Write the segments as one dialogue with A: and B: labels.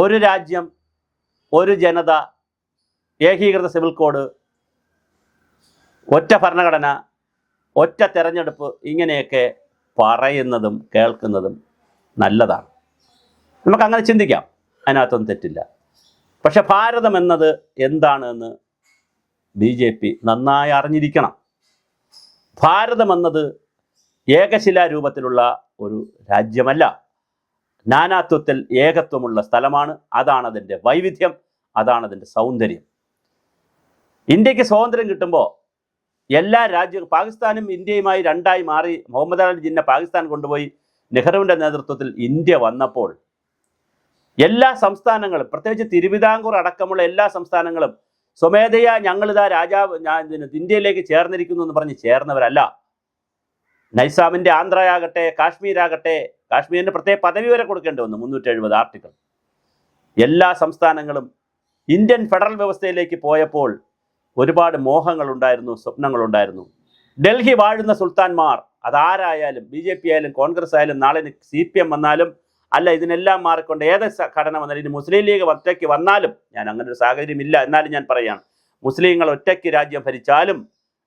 A: ഒരു രാജ്യം, ഒരു ജനത, ഏകീകൃത സിവിൽ കോഡ്, ഒറ്റ ഭരണഘടന, ഒറ്റ തെരഞ്ഞെടുപ്പ്, ഇങ്ങനെയൊക്കെ പറയുന്നതും കേൾക്കുന്നതും നല്ലതാണ്. നമുക്കങ്ങനെ ചിന്തിക്കാം, അതിനകത്തൊന്നും തെറ്റില്ല. പക്ഷെ ഭാരതം എന്നത് എന്താണെന്ന് BJP നന്നായി അറിഞ്ഞിരിക്കണം. ഭാരതം എന്നത് ഏകശിലാരൂപത്തിലുള്ള ഒരു രാജ്യമല്ല, നാനാത്വത്തിൽ ഏകത്വമുള്ള സ്ഥലമാണ്. അതാണ് അതിൻ്റെ വൈവിധ്യം, അതാണ് അതിൻ്റെ സൗന്ദര്യം. ഇന്ത്യക്ക് സ്വാതന്ത്ര്യം കിട്ടുമ്പോൾ എല്ലാ രാജ്യവും, പാകിസ്ഥാനും ഇന്ത്യയുമായി രണ്ടായി മാറി മുഹമ്മദ് അലി ജിന്ന പാകിസ്ഥാൻ കൊണ്ടുപോയി നെഹ്റുവിൻ്റെ നേതൃത്വത്തിൽ ഇന്ത്യ വന്നപ്പോൾ എല്ലാ സംസ്ഥാനങ്ങളും, പ്രത്യേകിച്ച് തിരുവിതാംകൂർ അടക്കമുള്ള എല്ലാ സംസ്ഥാനങ്ങളും സ്വമേധയാ ഞങ്ങളിതാ ഇന്ത്യയിലേക്ക് ചേർന്നിരിക്കുന്നു എന്ന് പറഞ്ഞ് ചേർന്നവരല്ല. നൈസാമിൻ്റെ ആന്ധ്രയാകട്ടെ, കാശ്മീരാകട്ടെ, കാശ്മീരിന് പ്രത്യേക പദവി വരെ കൊടുക്കേണ്ടി വന്നു, 370 ആർട്ടിക്കിൾ. എല്ലാ സംസ്ഥാനങ്ങളും ഇന്ത്യൻ ഫെഡറൽ വ്യവസ്ഥയിലേക്ക് പോയപ്പോൾ ഒരുപാട് മോഹങ്ങളുണ്ടായിരുന്നു, സ്വപ്നങ്ങളുണ്ടായിരുന്നു. ഡൽഹി വാഴുന്ന സുൽത്താൻമാർ, അതാരായാലും, BJP ആയാലും കോൺഗ്രസ് ആയാലും, നാളെ CPM വന്നാലും, അല്ല ഇതിനെല്ലാം മാറിക്കൊണ്ട് ഏത് ഘടന വന്നാലും, ഇനി മുസ്ലിം ലീഗ് ഒറ്റയ്ക്ക് വന്നാലും, ഞാൻ അങ്ങനെ ഒരു സാഹചര്യം ഇല്ല, എന്നാലും ഞാൻ പറയുകയാണ്, മുസ്ലിങ്ങൾ ഒറ്റയ്ക്ക് രാജ്യം ഭരിച്ചാലും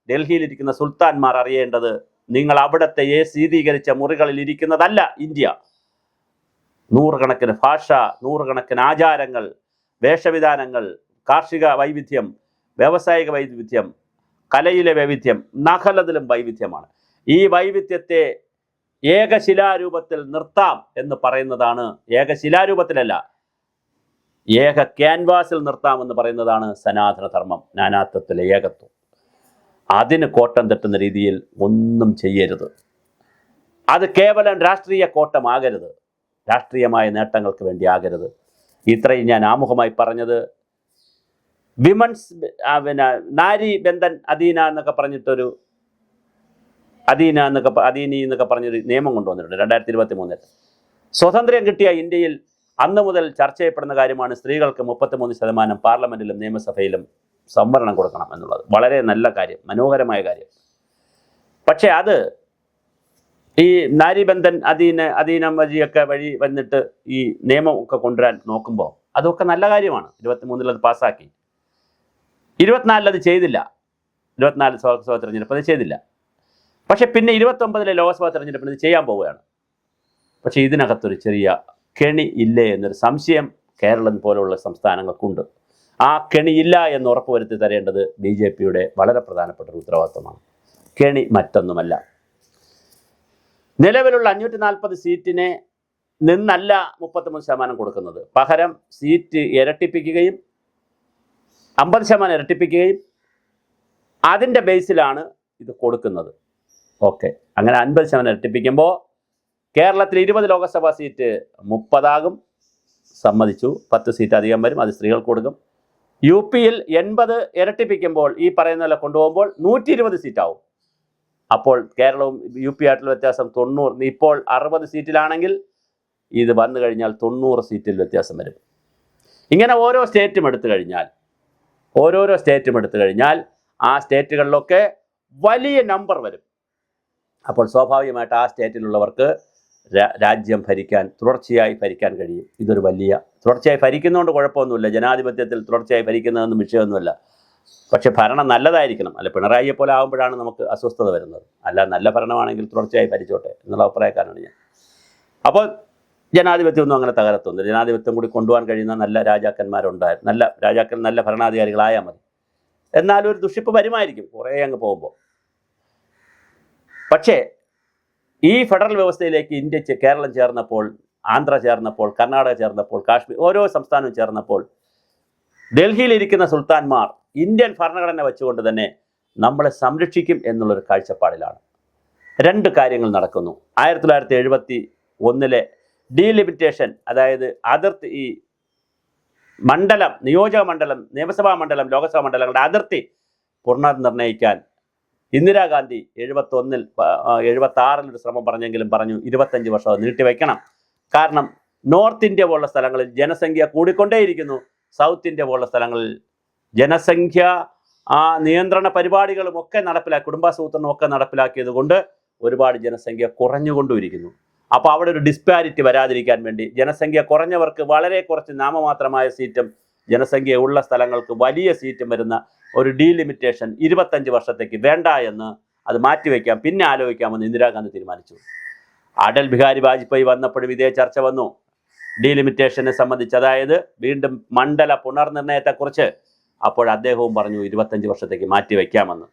A: ഡൽഹിയിലിരിക്കുന്ന സുൽത്താൻമാർ അറിയേണ്ടത്, നിങ്ങൾ അവിടുത്തെ ശീതീകരിച്ച മുറികളിൽ ഇരിക്കുന്നതല്ല ഇന്ത്യ. നൂറുകണക്കിന് ഭാഷ, നൂറുകണക്കിന് ആചാരങ്ങൾ, വേഷവിധാനങ്ങൾ, കാർഷിക വൈവിധ്യം, വ്യാവസായിക വൈവിധ്യം, കലയിലെ വൈവിധ്യം, നഖലതിലും വൈവിധ്യമാണ്. ഈ വൈവിധ്യത്തെ ഏകശിലാരൂപത്തിൽ നിർത്താം എന്ന് പറയുന്നതാണ്, ഏകശിലാരൂപത്തിലല്ല, ഏക ക്യാൻവാസിൽ നിർത്താമെന്ന് പറയുന്നതാണ് സനാതന ധർമ്മം, നാനാത്വത്തിലെ ഏകത്വം. അതിന് കോട്ടം തട്ടുന്ന രീതിയിൽ ഒന്നും ചെയ്യരുത്. അത് കേവലം രാഷ്ട്രീയ കോട്ടമാകരുത്, രാഷ്ട്രീയമായ നേട്ടങ്ങൾക്ക് വേണ്ടി ആകരുത്. ഇത്രയും ഞാൻ ആമുഖമായി പറഞ്ഞത്. വിമൻസ് നാരി ബന്ധൻ അധീന എന്നൊക്കെ പറഞ്ഞിട്ടൊരു അധീനി എന്നൊക്കെ പറഞ്ഞൊരു നിയമം കൊണ്ടുവന്നിട്ടുണ്ട് 2023. സ്വാതന്ത്ര്യം കിട്ടിയ ഇന്ത്യയിൽ അന്ന് മുതൽ ചർച്ച ചെയ്യപ്പെടുന്ന കാര്യമാണ് സ്ത്രീകൾക്ക് 33% പാർലമെന്റിലും നിയമസഭയിലും സംവരണം കൊടുക്കണം എന്നുള്ളത്. വളരെ നല്ല കാര്യം, മനോഹരമായ കാര്യം. പക്ഷേ അത് ഈ നാരിബന്ധൻ അധീനം വഴിയൊക്കെ വഴി വന്നിട്ട് ഈ നിയമം ഒക്കെ കൊണ്ടുവരാൻ നോക്കുമ്പോൾ അതൊക്കെ നല്ല കാര്യമാണ്. 23 അത് പാസ്സാക്കി, 24 അത് ചെയ്തില്ല, 24 ലോക്സഭാ തെരഞ്ഞെടുപ്പ് അത് ചെയ്തില്ല. പക്ഷെ പിന്നെ 29 ലോക്സഭാ തെരഞ്ഞെടുപ്പിന് ഇത് ചെയ്യാൻ പോവുകയാണ്. പക്ഷേ ഇതിനകത്തൊരു ചെറിയ കെണി ഇല്ലേ എന്നൊരു സംശയം കേരളം പോലുള്ള സംസ്ഥാനങ്ങൾക്കുണ്ട്. ആ കെണിയില്ല എന്ന് ഉറപ്പുവരുത്തി തരേണ്ടത് BJPയുടെ വളരെ പ്രധാനപ്പെട്ട ഒരു ഉത്തരവാദിത്വമാണ്. കെണി മറ്റൊന്നുമല്ല. നിലവിലുള്ള 540 സീറ്റിനെ നിന്നല്ല 33% കൊടുക്കുന്നത്. പകരം സീറ്റ് ഇരട്ടിപ്പിക്കുകയും 50% ഇരട്ടിപ്പിക്കുകയും അതിൻ്റെ ബേസിലാണ് ഇത് കൊടുക്കുന്നത്. ഓക്കെ, അങ്ങനെ 50% ഇരട്ടിപ്പിക്കുമ്പോൾ കേരളത്തിൽ 20 ലോക്സഭാ സീറ്റ് 30 ആകും, സമ്മതിച്ചു. 10 സീറ്റ് അധികം വരും, അത് സ്ത്രീകൾക്ക് കൊടുക്കും. UPയിൽ 80 ഇരട്ടിപ്പിക്കുമ്പോൾ ഈ പറയുന്ന പോലെ കൊണ്ടുപോകുമ്പോൾ 120 സീറ്റാവും. അപ്പോൾ കേരളവും UP ആയിട്ടുള്ള വ്യത്യാസം 90. ഇപ്പോൾ 60 സീറ്റിലാണെങ്കിൽ ഇത് വന്നു കഴിഞ്ഞാൽ 90 സീറ്റിൽ വ്യത്യാസം വരും. ഇങ്ങനെ ഓരോ സ്റ്റേറ്റും എടുത്തു കഴിഞ്ഞാൽ ആ സ്റ്റേറ്റുകളിലൊക്കെ വലിയ നമ്പർ വരും. അപ്പോൾ സ്വാഭാവികമായിട്ട് ആ സ്റ്റേറ്റിലുള്ളവർക്ക് രാജ്യം തുടർച്ചയായി ഭരിക്കാൻ കഴിയും. ഇതൊരു വലിയ, തുടർച്ചയായി ഭരിക്കുന്നതുകൊണ്ട് കുഴപ്പമൊന്നുമില്ല, ജനാധിപത്യത്തിൽ തുടർച്ചയായി ഭരിക്കുന്നതൊന്നും വിഷയമൊന്നുമില്ല. പക്ഷെ ഭരണം നല്ലതായിരിക്കണം. അല്ല, പിണറായിയെ പോലെ ആകുമ്പോഴാണ് നമുക്ക് അസ്വസ്ഥത വരുന്നത്. അല്ല, നല്ല ഭരണമാണെങ്കിൽ തുടർച്ചയായി ഭരിച്ചോട്ടെ എന്നുള്ള അഭിപ്രായക്കാരാണ് ഞാൻ. അപ്പോൾ ജനാധിപത്യമൊന്നും അങ്ങനെ തകരത്തൊന്നുമില്ല. ജനാധിപത്യം കൂടി കൊണ്ടുപോകാൻ കഴിയുന്ന നല്ല രാജാക്കന്മാരുണ്ടായിരുന്നു, നല്ല ഭരണാധികാരികളായാൽ മതി. എന്നാലും ഒരു ദുഷിപ്പ് വരുമായിരിക്കും കുറേ അങ്ങ് പോകുമ്പോൾ. പക്ഷേ ഈ ഫെഡറൽ വ്യവസ്ഥയിലേക്ക് കേരളം ചേർന്നപ്പോൾ, ആന്ധ്ര ചേർന്നപ്പോൾ, കർണാടക ചേർന്നപ്പോൾ, കാശ്മീർ, ഓരോ സംസ്ഥാനവും ചേർന്നപ്പോൾ ഡൽഹിയിലിരിക്കുന്ന സുൽത്താൻമാർ ഇന്ത്യൻ ഭരണഘടന വെച്ചുകൊണ്ട് തന്നെ നമ്മളെ സംരക്ഷിക്കും എന്നുള്ളൊരു കാഴ്ചപ്പാടിലാണ്. 2 കാര്യങ്ങൾ നടക്കുന്നു. 1971 ഡീലിമിറ്റേഷൻ, അതായത് അതിർത്തി, ഈ മണ്ഡലം, നിയോജക മണ്ഡലം, നിയമസഭാ മണ്ഡലം, ലോക്സഭാ മണ്ഡലങ്ങളുടെ അതിർത്തി പുനർനിർണ്ണയിക്കാൻ ഇന്ദിരാഗാന്ധി 76 ഒരു ശ്രമം പറഞ്ഞു 25 വർഷം അത് നീട്ടിവെക്കണം. കാരണം നോർത്ത് ഇന്ത്യ പോലുള്ള സ്ഥലങ്ങളിൽ ജനസംഖ്യ കൂടിക്കൊണ്ടേയിരിക്കുന്നു. സൗത്ത് ഇന്ത്യ പോലുള്ള സ്ഥലങ്ങളിൽ ജനസംഖ്യ നിയന്ത്രണ പരിപാടികളും ഒക്കെ കുടുംബാസൂത്രണം ഒക്കെ നടപ്പിലാക്കിയത് കൊണ്ട് ഒരുപാട് ജനസംഖ്യ കുറഞ്ഞുകൊണ്ടിരിക്കുന്നു. അപ്പോൾ അവിടെ ഒരു ഡിസ്പാരിറ്റി വരാതിരിക്കാൻ വേണ്ടി ജനസംഖ്യ കുറഞ്ഞവർക്ക് വളരെ കുറച്ച് നാമമാത്രമായ സീറ്റും ജനസംഖ്യ ഉള്ള സ്ഥലങ്ങൾക്ക് വലിയ സീറ്റും വരുന്ന ഒരു ഡീലിമിറ്റേഷൻ 25 വർഷത്തേക്ക് വേണ്ട എന്ന് അത് മാറ്റിവെക്കാം, പിന്നെ ആലോചിക്കാമെന്ന് ഇന്ദിരാഗാന്ധി തീരുമാനിച്ചു. അടൽ ബിഹാരി വാജ്പേയി വന്നപ്പോഴും ഇതേ ചർച്ച വന്നു ഡീലിമിറ്റേഷനെ സംബന്ധിച്ച്, അതായത് വീണ്ടും മണ്ഡല പുനർനിർണയത്തെക്കുറിച്ച്. അപ്പോൾ അദ്ദേഹവും പറഞ്ഞു 25 വർഷത്തേക്ക് മാറ്റിവെക്കാമെന്ന്.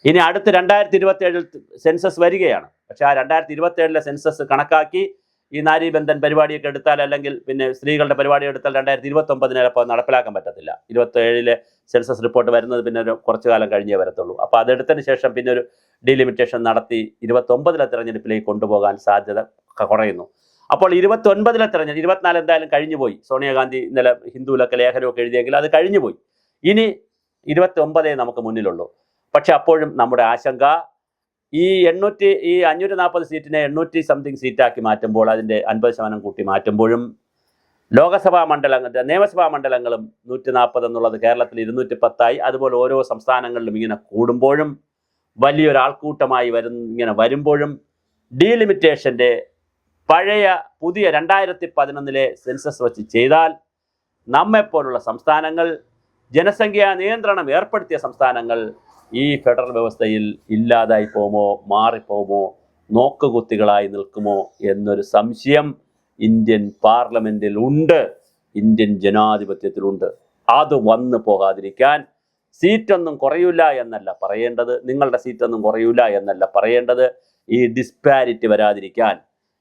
A: ഇനി അടുത്ത് 2027 സെൻസസ് വരികയാണ്. പക്ഷേ ആ 2027 സെൻസസ് കണക്കാക്കി ഈ നാരീബന്ധൻ പരിപാടിയൊക്കെ എടുത്താൽ, അല്ലെങ്കിൽ പിന്നെ സ്ത്രീകളുടെ പരിപാടി എടുത്താൽ 2029 അപ്പോൾ നടപ്പിലാക്കാൻ പറ്റത്തില്ല. 27 സെൻസസ് റിപ്പോർട്ട് വരുന്നത് പിന്നെ ഒരു കുറച്ചു കാലം കഴിഞ്ഞേ വരത്തുള്ളൂ. അപ്പോൾ അതെടുത്തതിന് ശേഷം പിന്നെ ഒരു ഡീലിമിറ്റേഷൻ നടത്തി 29 തെരഞ്ഞെടുപ്പിലേക്ക് കൊണ്ടുപോകാൻ സാധ്യത കുറയുന്നു. അപ്പോൾ 29 തെരഞ്ഞെടുപ്പ്, 24 എന്തായാലും കഴിഞ്ഞു പോയി. സോണിയാഗാന്ധി ഇന്നലെ ഹിന്ദുവിലൊക്കെ ലേഖനമൊക്കെ എഴുതിയെങ്കിൽ അത് കഴിഞ്ഞു പോയി. ഇനി 29 നമുക്ക് മുന്നിലുള്ളൂ. പക്ഷെ അപ്പോഴും നമ്മുടെ ആശങ്ക ഈ 540 സീറ്റിനെ 800 സംതിങ് സീറ്റാക്കി മാറ്റുമ്പോൾ, അതിൻ്റെ 50% കൂട്ടി മാറ്റുമ്പോഴും ലോകസഭാ മണ്ഡലങ്ങൾ, നിയമസഭാ മണ്ഡലങ്ങളും 140 എന്നുള്ളത് കേരളത്തിൽ 210 അതുപോലെ ഓരോ സംസ്ഥാനങ്ങളിലും ഇങ്ങനെ കൂടുമ്പോഴും, വലിയൊരാൾക്കൂട്ടമായി ഇങ്ങനെ വരുമ്പോഴും, ഡീലിമിറ്റേഷൻ്റെ പഴയ പുതിയ 2011 സെൻസസ് വെച്ച് ചെയ്താൽ നമ്മെപ്പോലുള്ള സംസ്ഥാനങ്ങൾ, ജനസംഖ്യാ നിയന്ത്രണം ഏർപ്പെടുത്തിയ സംസ്ഥാനങ്ങൾ ഈ ഫെഡറൽ വ്യവസ്ഥയിൽ ഇല്ലാതായി പോകുമോ, മാറിപ്പോകുമോ, നോക്കുകുത്തികളായി നിൽക്കുമോ എന്നൊരു സംശയം ഇന്ത്യൻ പാർലമെൻറ്റിൽ ഉണ്ട്, ഇന്ത്യൻ ജനാധിപത്യത്തിലുണ്ട്. അത് വന്നു പോകാതിരിക്കാൻ സീറ്റൊന്നും കുറയില്ല എന്നല്ല പറയേണ്ടത്, നിങ്ങളുടെ സീറ്റൊന്നും കുറയില്ല എന്നല്ല പറയേണ്ടത്, ഈ ഡിസ്പാരിറ്റി വരാതിരിക്കാൻ.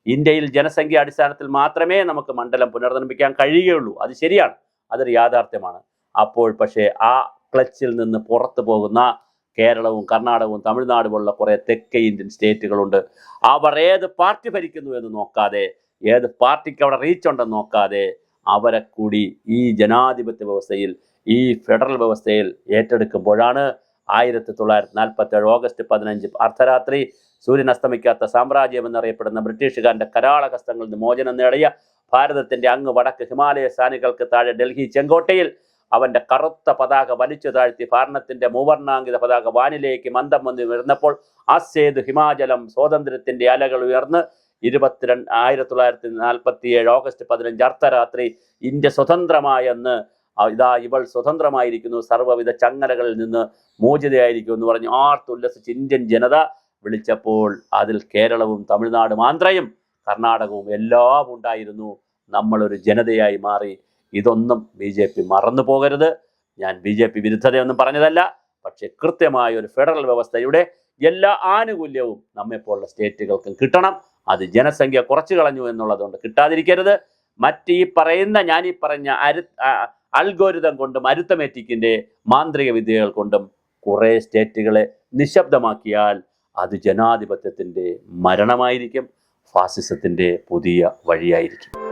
A: ഇന്ത്യയിൽ ജനസംഖ്യ അടിസ്ഥാനത്തിൽ മാത്രമേ നമുക്ക് മണ്ഡലം പുനർനിർമ്മിക്കാൻ കഴിയുകയുള്ളൂ. അത് ശരിയാണ്, അതൊരു യാഥാർത്ഥ്യമാണ്. അപ്പോൾ പക്ഷേ ആ ക്ലച്ചിൽ നിന്ന് പുറത്തു പോകുന്ന കേരളവും കർണാടകവും തമിഴ്നാടും പോലുള്ള കുറേ തെക്കേ ഇന്ത്യൻ സ്റ്റേറ്റുകളുണ്ട്. അവർ ഏത് പാർട്ടി ഭരിക്കുന്നു എന്ന് നോക്കാതെ, ഏത് പാർട്ടിക്ക് അവിടെ റീച്ച് ഉണ്ടെന്ന് നോക്കാതെ, അവരെ കൂടി ഈ ജനാധിപത്യ വ്യവസ്ഥയിൽ, ഈ ഫെഡറൽ വ്യവസ്ഥയിൽ ഏറ്റെടുക്കുമ്പോഴാണ് 1947 ഓഗസ്റ്റ് 15 അർദ്ധരാത്രി സൂര്യൻ അസ്തമിക്കാത്ത സാമ്രാജ്യം എന്നറിയപ്പെടുന്ന ബ്രിട്ടീഷുകാരൻ്റെ കരാളഹസ്തങ്ങളിൽ നിന്ന് മോചനം നേടിയ ഭാരതത്തിൻ്റെ അങ്ങ് വടക്ക് ഹിമാലയ സാനുകൾക്ക് താഴെ ഡൽഹി ചെങ്കോട്ടയിൽ അവൻ്റെ കറുത്ത പതാക വലിച്ചു താഴ്ത്തി ഭരണത്തിൻ്റെ മൂവർണാങ്കിത പതാക വാനിലേക്ക് മന്ദം വന്ന് വരുന്നപ്പോൾ ആസേതു ഹിമാചലം സ്വാതന്ത്ര്യത്തിൻ്റെ അലകൾ ഉയർന്ന് 1947 ഓഗസ്റ്റ് 15 അർദ്ധരാത്രി ഇന്ത്യ സ്വതന്ത്രമായെന്ന്, ഇതാ ഇവൾ സ്വതന്ത്രമായിരിക്കുന്നു, സർവ്വവിധ ചങ്ങലകളിൽ നിന്ന് മോചിതയായിരിക്കും എന്ന് പറഞ്ഞ് ആർത്തുല്ലസിച്ച് ഇന്ത്യൻ ജനത വിളിച്ചപ്പോൾ അതിൽ കേരളവും തമിഴ്നാടും ആന്ധ്രയും കർണാടകവും എല്ലാം ഉണ്ടായിരുന്നു. നമ്മളൊരു ജനതയായി മാറി. ഇതൊന്നും BJP മറന്നു പോകരുത്. ഞാൻ BJP വിരുദ്ധതയൊന്നും പറഞ്ഞതല്ല, പക്ഷേ കൃത്യമായ ഒരു ഫെഡറൽ വ്യവസ്ഥയുടെ എല്ലാ ആനുകൂല്യവും നമ്മെപ്പോലുള്ള സ്റ്റേറ്റുകൾക്കും കിട്ടണം. അത് ജനസംഖ്യ കുറച്ചു കളഞ്ഞു എന്നുള്ളതുകൊണ്ട് കിട്ടാതിരിക്കരുത്. ഞാൻ ഈ പറഞ്ഞ അൽഗോരിതം കൊണ്ടും അരിത്തമെറ്റിക്കിൻ്റെ മാന്ത്രിക വിദ്യകൾ കൊണ്ടും കുറേ സ്റ്റേറ്റുകളെ നിശബ്ദമാക്കിയാൽ അത് ജനാധിപത്യത്തിൻ്റെ മരണമായിരിക്കും, ഫാസിസത്തിൻ്റെ പുതിയ വഴിയായിരിക്കും.